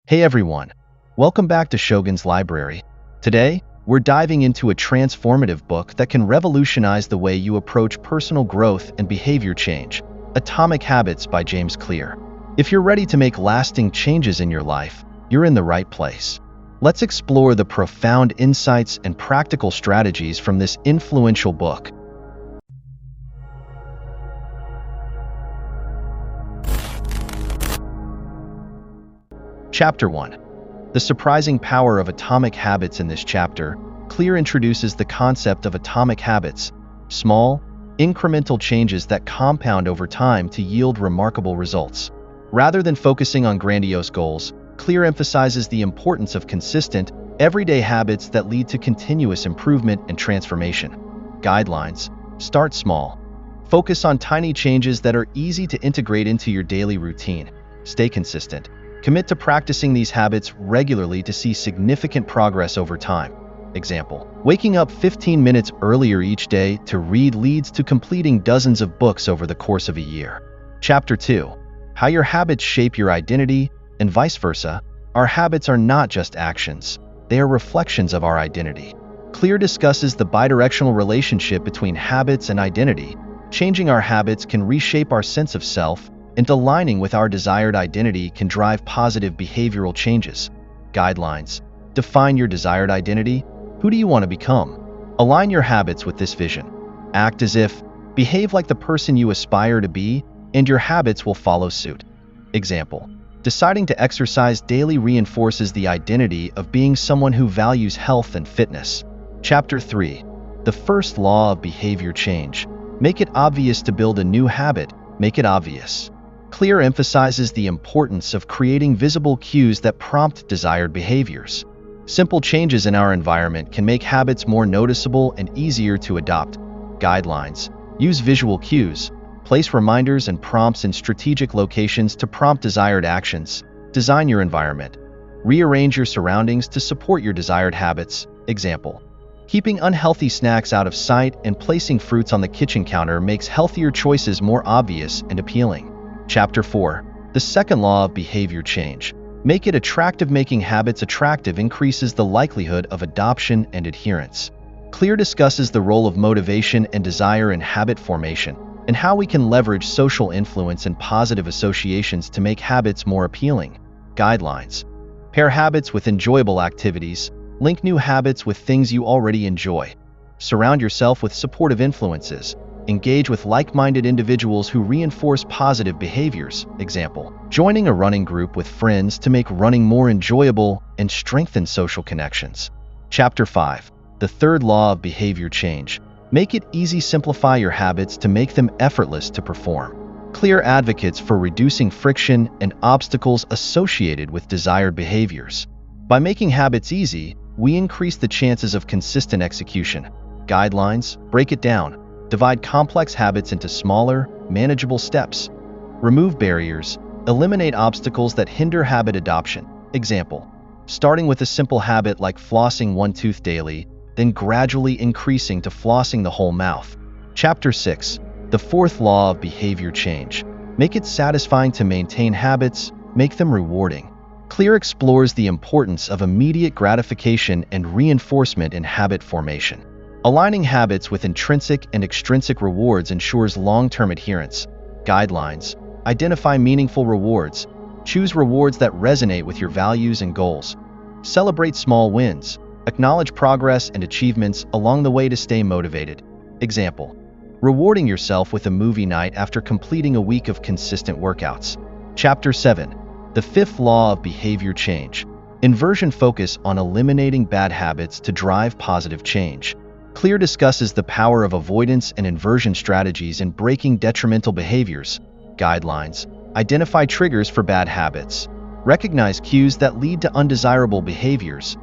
Hey everyone, welcome back to Shogun's Library. Today, we're diving into a transformative book that can revolutionize the way you approach personal growth and behavior change, Atomic Habits by James Clear. If you're ready to make lasting changes in your life, you're in the right place. Let's explore the profound insights and practical strategies from this influential book. Chapter 1. The surprising power of atomic habits. In this chapter, Clear introduces the concept of atomic habits, small, incremental changes that compound over time to yield remarkable results. Rather than focusing on grandiose goals, Clear emphasizes the importance of consistent, everyday habits that lead to continuous improvement and transformation. Guidelines: start small. Focus on tiny changes that are easy to integrate into your daily routine. Stay consistent. Commit to practicing these habits regularly to see significant progress over time. Example: waking up 15 minutes earlier each day to read leads to completing dozens of books over the course of a year. Chapter 2. How your habits shape your identity, and vice versa. Our habits are not just actions, they are reflections of our identity. Clear discusses the bidirectional relationship between habits and identity. Changing our habits can reshape our sense of self, and aligning with our desired identity can drive positive behavioral changes. Guidelines: define your desired identity. Who do you want to become? Align your habits with this vision. Act as if, behave like the person you aspire to be, and your habits will follow suit. Example: deciding to exercise daily reinforces the identity of being someone who values health and fitness. Chapter 3. The first law of behavior change. Make it obvious to build a new habit. Make it obvious. Clear emphasizes the importance of creating visible cues that prompt desired behaviors. Simple changes in our environment can make habits more noticeable and easier to adopt. Guidelines: use visual cues. Place reminders and prompts in strategic locations to prompt desired actions. Design your environment. Rearrange your surroundings to support your desired habits. Example: keeping unhealthy snacks out of sight and placing fruits on the kitchen counter makes healthier choices more obvious and appealing. Chapter 4. The second law of behavior change. Make it attractive. Making habits attractive increases the likelihood of adoption and adherence. Clear discusses the role of motivation and desire in habit formation, and how we can leverage social influence and positive associations to make habits more appealing. Guidelines: pair habits with enjoyable activities. Link new habits with things you already enjoy. Surround yourself with supportive influences. Engage with like-minded individuals who reinforce positive behaviors. Example: joining a running group with friends to make running more enjoyable and strengthen social connections. Chapter 5. The third law of behavior change. Make it easy. Simplify your habits to make them effortless to perform. Clear advocates for reducing friction and obstacles associated with desired behaviors. By making habits easy, we increase the chances of consistent execution. Guidelines: break it down. Divide complex habits into smaller, manageable steps. Remove barriers. Eliminate obstacles that hinder habit adoption. Example: starting with a simple habit like flossing one tooth daily, then gradually increasing to flossing the whole mouth. Chapter 6. The fourth law of behavior change. Make it satisfying to maintain habits. Make them rewarding. Clear explores the importance of immediate gratification and reinforcement in habit formation. Aligning habits with intrinsic and extrinsic rewards ensures long-term adherence. Guidelines: identify meaningful rewards. Choose rewards that resonate with your values and goals. Celebrate small wins. Acknowledge progress and achievements along the way to stay motivated. Example: rewarding yourself with a movie night after completing a week of consistent workouts. Chapter 7. The fifth law of behavior change. Inversion: focus on eliminating bad habits to drive positive change. Clear discusses the power of avoidance and inversion strategies in breaking detrimental behaviors. Guidelines: identify triggers for bad habits. Recognize cues that lead to undesirable behaviors.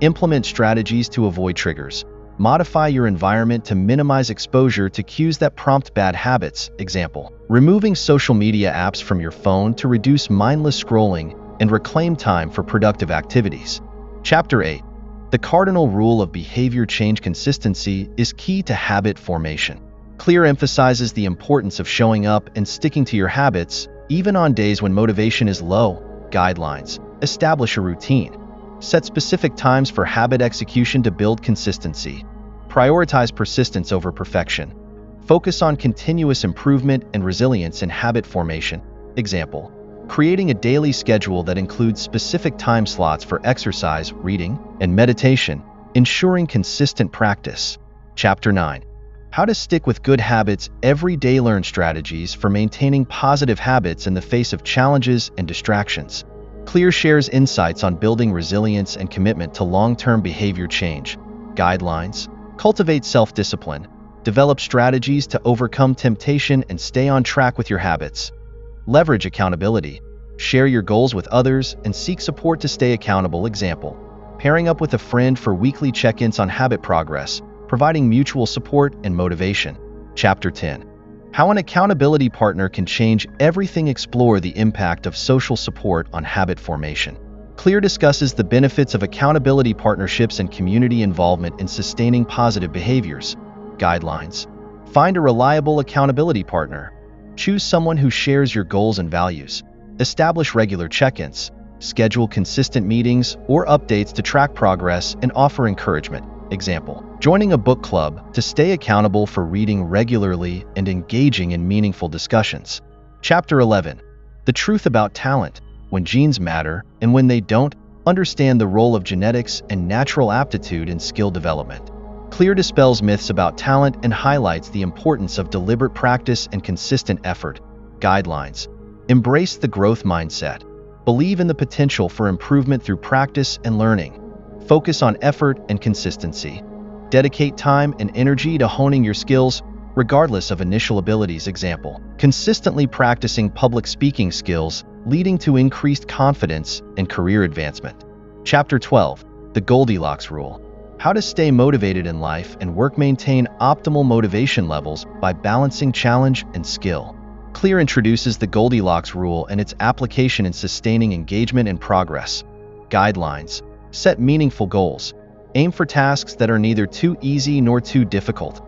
Implement strategies to avoid triggers. Modify your environment to minimize exposure to cues that prompt bad habits. Example: removing social media apps from your phone to reduce mindless scrolling and reclaim time for productive activities. Chapter 8. The cardinal rule of behavior change. Consistency is key to habit formation. Clear emphasizes the importance of showing up and sticking to your habits, even on days when motivation is low. Guidelines: Establish a routine. Set specific times for habit execution to build consistency. Prioritize persistence over perfection. Focus on continuous improvement and resilience in habit formation. Example: creating a daily schedule that includes specific time slots for exercise, reading, and meditation, ensuring consistent practice. Chapter 9. How to stick with good habits every day. Learn strategies for maintaining positive habits in the face of challenges and distractions. Clear shares insights on building resilience and commitment to long-term behavior change. Guidelines: cultivate self-discipline. Develop strategies to overcome temptation and stay on track with your habits. Leverage accountability. Share your goals with others and seek support to stay accountable. Example: pairing up with a friend for weekly check-ins on habit progress, providing mutual support and motivation. Chapter 10. How an accountability partner can change everything. Explore the impact of social support on habit formation. Clear discusses the benefits of accountability partnerships and community involvement in sustaining positive behaviors. Guidelines: find a reliable accountability partner. Choose someone who shares your goals and values. Establish regular check-ins. Schedule consistent meetings or updates to track progress and offer encouragement. Example: joining a book club to stay accountable for reading regularly and engaging in meaningful discussions. Chapter 11. The truth about talent: when genes matter and when they don't. Understand the role of genetics and natural aptitude in skill development. Clear dispels myths about talent and highlights the importance of deliberate practice and consistent effort. Guidelines: embrace the growth mindset. Believe in the potential for improvement through practice and learning. Focus on effort and consistency. Dedicate time and energy to honing your skills, regardless of initial abilities. Example: consistently practicing public speaking skills, leading to increased confidence and career advancement. Chapter 12. The Goldilocks Rule: how to stay motivated in life and work. Maintain optimal motivation levels by balancing challenge and skill. Clear introduces the Goldilocks Rule and its application in sustaining engagement and progress. Guidelines: set meaningful goals. Aim for tasks that are neither too easy nor too difficult.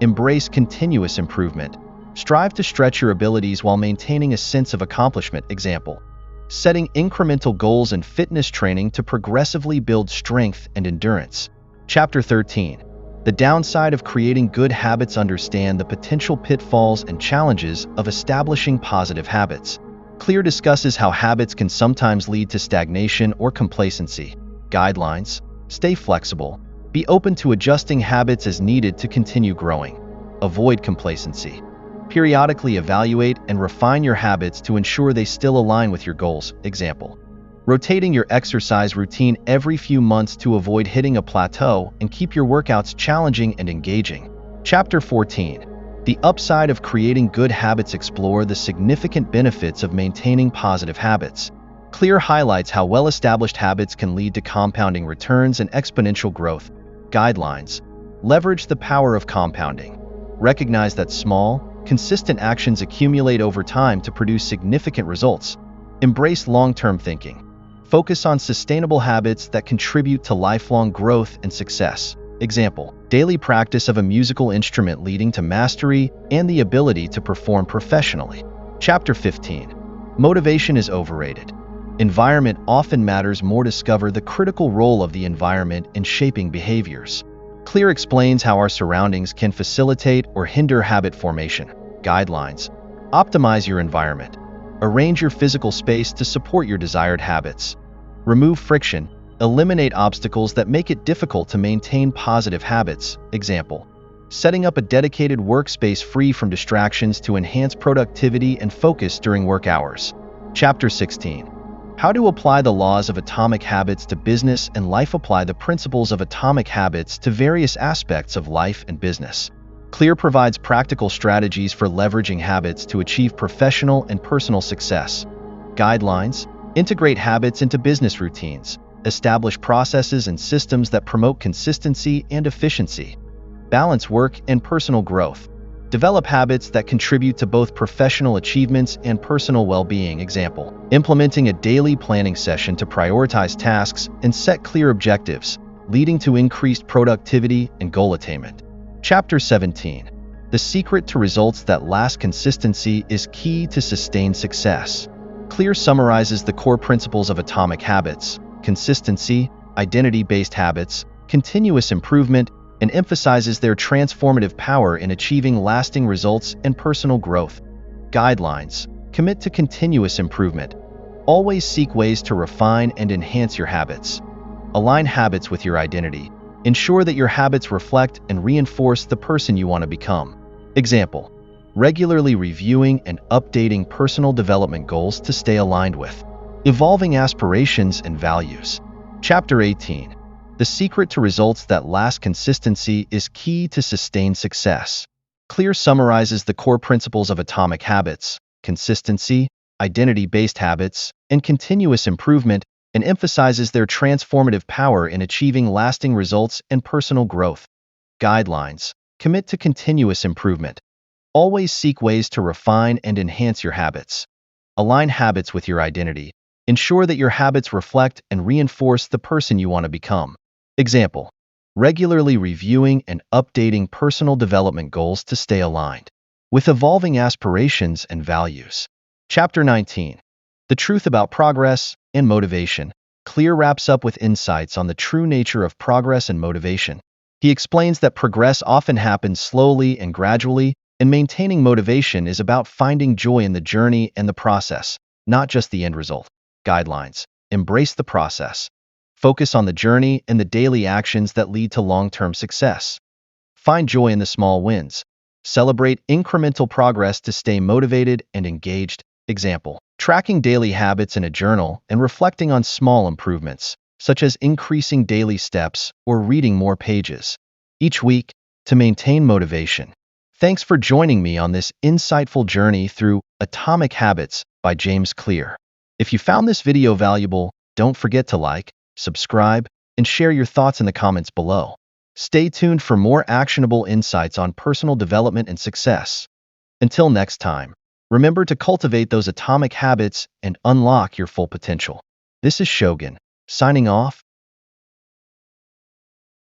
Embrace continuous improvement. Strive to stretch your abilities while maintaining a sense of accomplishment. Example: setting incremental goals in fitness training to progressively build strength and endurance. Chapter 13. The downside of creating good habits. Understand the potential pitfalls and challenges of establishing positive habits. Clear discusses how habits can sometimes lead to stagnation or complacency. Guidelines: stay flexible. Be open to adjusting habits as needed to continue growing. Avoid complacency. Periodically evaluate and refine your habits to ensure they still align with your goals. Example: rotating your exercise routine every few months to avoid hitting a plateau and keep your workouts challenging and engaging. Chapter 14. The upside of creating good habits. Explore the significant benefits of maintaining positive habits. Clear highlights how well-established habits can lead to compounding returns and exponential growth. Guidelines: leverage the power of compounding. Recognize that small, consistent actions accumulate over time to produce significant results. Embrace long-term thinking. Focus on sustainable habits that contribute to lifelong growth and success. Example: daily practice of a musical instrument leading to mastery and the ability to perform professionally. Chapter 15. Motivation is overrated. Environment often matters more. Discover the critical role of the environment in shaping behaviors. Clear explains how our surroundings can facilitate or hinder habit formation. Guidelines: optimize your environment. Arrange your physical space to support your desired habits. Remove friction. Eliminate obstacles that make it difficult to maintain positive habits. Example: setting up a dedicated workspace free from distractions to enhance productivity and focus during work hours. Chapter 16. How to apply the laws of atomic habits to business and life. Apply the principles of atomic habits to various aspects of life and business. Clear provides practical strategies for leveraging habits to achieve professional and personal success. Guidelines: integrate habits into business routines. Establish processes and systems that promote consistency and efficiency. Balance work and personal growth. Develop habits that contribute to both professional achievements and personal well-being. Example: implementing a daily planning session to prioritize tasks and set clear objectives, leading to increased productivity and goal attainment. Chapter 17. The secret to results that last. Consistency is key to sustained success. Clear summarizes the core principles of atomic habits: consistency, identity-based habits, continuous improvement, and emphasizes their transformative power in achieving lasting results and personal growth. Guidelines: commit to continuous improvement. Always seek ways to refine and enhance your habits. Align habits with your identity. Ensure that your habits reflect and reinforce the person you want to become. Example: regularly reviewing and updating personal development goals to stay aligned with evolving aspirations and values. Chapter 18. The secret to results that last: consistency is key to sustained success. Clear summarizes the core principles of atomic habits: consistency, identity-based habits, and continuous improvement, and emphasizes their transformative power in achieving lasting results and personal growth. Guidelines: commit to continuous improvement. Always seek ways to refine and enhance your habits. Align habits with your identity. Ensure that your habits reflect and reinforce the person you want to become. Example: regularly reviewing and updating personal development goals to stay aligned with evolving aspirations and values. Chapter 19. The truth about progress and motivation. Clear wraps up with insights on the true nature of progress and motivation. He explains that progress often happens slowly and gradually, and maintaining motivation is about finding joy in the journey and the process, not just the end result. Guidelines: embrace the process. Focus on the journey and the daily actions that lead to long-term success. Find joy in the small wins. Celebrate incremental progress to stay motivated and engaged. Example: tracking daily habits in a journal and reflecting on small improvements, such as increasing daily steps or reading more pages each week to maintain motivation. Thanks for joining me on this insightful journey through Atomic Habits by James Clear. If you found this video valuable, don't forget to like, subscribe, and share your thoughts in the comments below. Stay tuned for more actionable insights on personal development and success. Until next time, remember to cultivate those atomic habits and unlock your full potential. This is Shogun, signing off.